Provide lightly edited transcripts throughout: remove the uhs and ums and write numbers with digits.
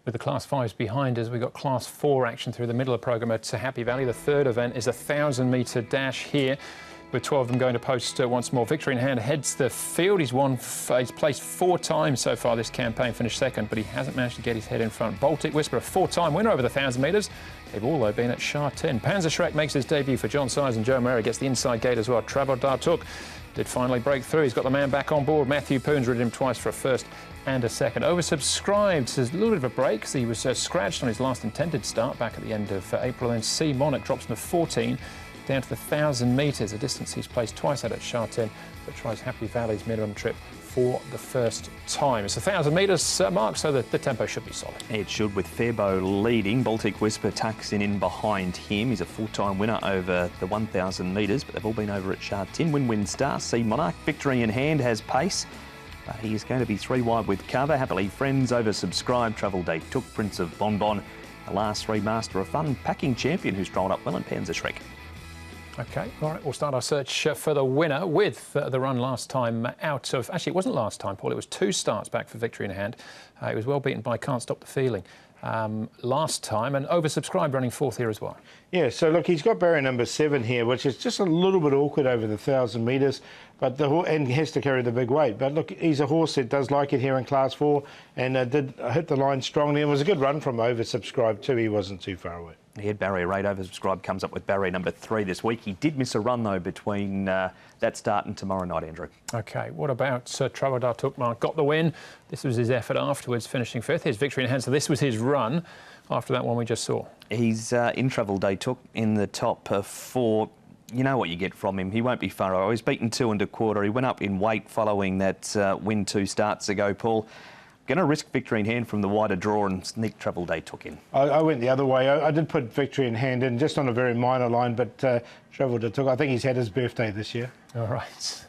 With the Class 5s behind us, we've got Class 4 action through the middle of the programme at Happy Valley. The third event is a 1,000-metre dash here, with 12 of them going to post once more. Victory in hand heads the field. He's placed 4 times so far this campaign, finished second, but he hasn't managed to get his head in front. Baltic Whisper, a 4-time winner over the 1,000 metres. They've all, though, been at Shah 10. Panzer Shrek makes his debut for John Size and Joe Murray, gets the inside gate as well. Trevor Dartuk did finally break through. He's got the man back on board. Matthew Poon's ridden him twice for a first and a second. Oversubscribed, there's a little bit of a break, because he was scratched on his last intended start back at the end of April. Then C Monarch drops from the 14 down to the 1,000 metres, a distance he's placed twice out at Shah 10, but tries Happy Valley's minimum trip for the first time. It's 1,000 metres, Mark, so the tempo should be solid. It should, with Fairbow leading. Baltic Whisper tucks in behind him. He's a 4-time winner over the 1,000 metres, but they've all been over at Shah 10. Win Star, C Monarch, victory in hand, has pace, but he is going to be 3 wide with cover. Happily Friends, oversubscribed. Travel Day Took, Prince of Bonbon, the last 3 Master of Fun, Packing Champion, who's rolled up well, and Panzer Shrek. OK, all right, we'll start our search for the winner with the run last time out of... Actually, it wasn't last time, Paul. It was 2 starts back for Victory in Hand. It was well beaten by Can't Stop the Feeling last time, and oversubscribed running 4th here as well. Yeah, so look, he's got barrier number 7 here, which is just a little bit awkward over the 1,000 metres, but and he has to carry the big weight. But look, he's a horse that does like it here in Class 4, and did hit the line strongly. It was a good run from oversubscribed too. He wasn't too far away. He had barrier 8, oversubscribed, comes up with barrier number 3 this week. He did miss a run, though, between that start and tomorrow night, Andrew. OK, what about Trevor Dartuk? Mark got the win. This was his effort afterwards, finishing 5th. His victory in hand, so this was his run after that one we just saw. He's in Travel Day Took in the top 4. You know what you get from him. He won't be thorough. He's beaten 2 1/4. He went up in weight following that win 2 starts ago, Paul. Going to risk victory in hand from the wider draw and sneak Travel Day Took in. I went the other way. I did put victory in hand in, just on a very minor line, but Travel Day Took, I think he's had his birthday this year. All right.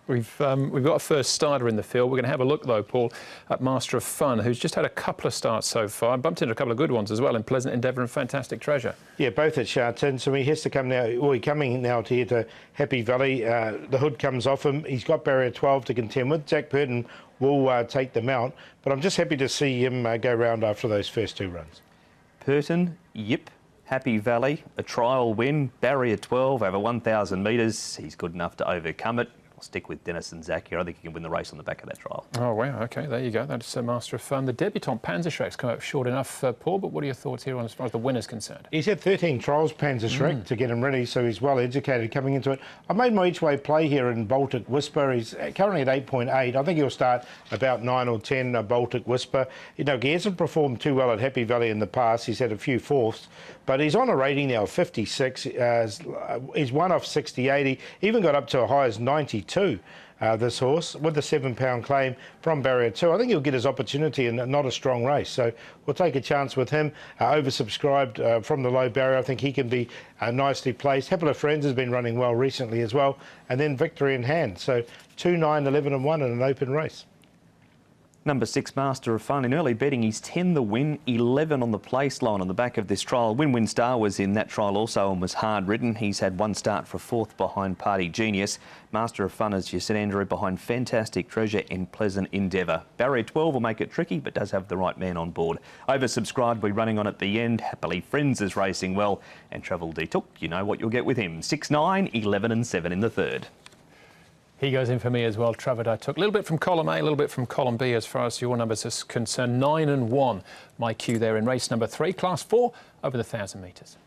We've got a first starter in the field. We're going to have a look, though, Paul, at Master of Fun, who's just had a couple of starts so far. Bumped into a couple of good ones as well in Pleasant Endeavour and Fantastic Treasure. Yeah, both at Shah 10. So he has to come now. Well, he's coming now here to Happy Valley. The hood comes off him. He's got barrier 12 to contend with. Jack Purton will take them out. But I'm just happy to see him go round after those first 2 runs. Purton, yep. Happy Valley, a trial win. Barrier 12 over 1,000 metres. He's good enough to overcome it. I'll stick with Dennis and Zach here. I think he can win the race on the back of that trial. Oh, wow. OK, there you go. That's Master of Fun. The debutant Panzer Shrek's come up short enough, Paul, but what are your thoughts here on as far as the winner's concerned? He's had 13 trials, Panzer Shrek, to get him ready, so he's well educated coming into it. I made my each-way play here in Baltic Whisper. He's currently at 8.8. I think he'll start about 9 or 10, Baltic Whisper. You know, he hasn't performed too well at Happy Valley in the past. He's had a few 4ths, but he's on a rating now of 56. He's won off 68. He even got up to a high as 92. This horse with the 7-pound claim from barrier 2. I think he'll get his opportunity in not a strong race, so we'll take a chance with him. Oversubscribed from the low barrier. I think he can be nicely placed. Happy Friends has been running well recently as well, and then victory in hand. So 2, 9, 11 and 1 in an open race. Number 6, Master of Fun. In early betting, he's 10 the win, 11 on the place line on the back of this trial. Win Star was in that trial also and was hard ridden. He's had 1 start for 4th behind Party Genius. Master of Fun, as you said, Andrew, behind Fantastic Treasure and Pleasant Endeavour. Barrier 12 will make it tricky, but does have the right man on board. Oversubscribed, we're running on at the end. Happily Friends is racing well. And Travel Day Took, you know what you'll get with him. 6, 9, 11 and 7 in the 3rd. He goes in for me as well. Trevor Dartuk. A little bit from column A, a little bit from column B as far as your numbers are concerned. 9 and 1, my cue there in race number 3, Class 4, over the 1,000 metres.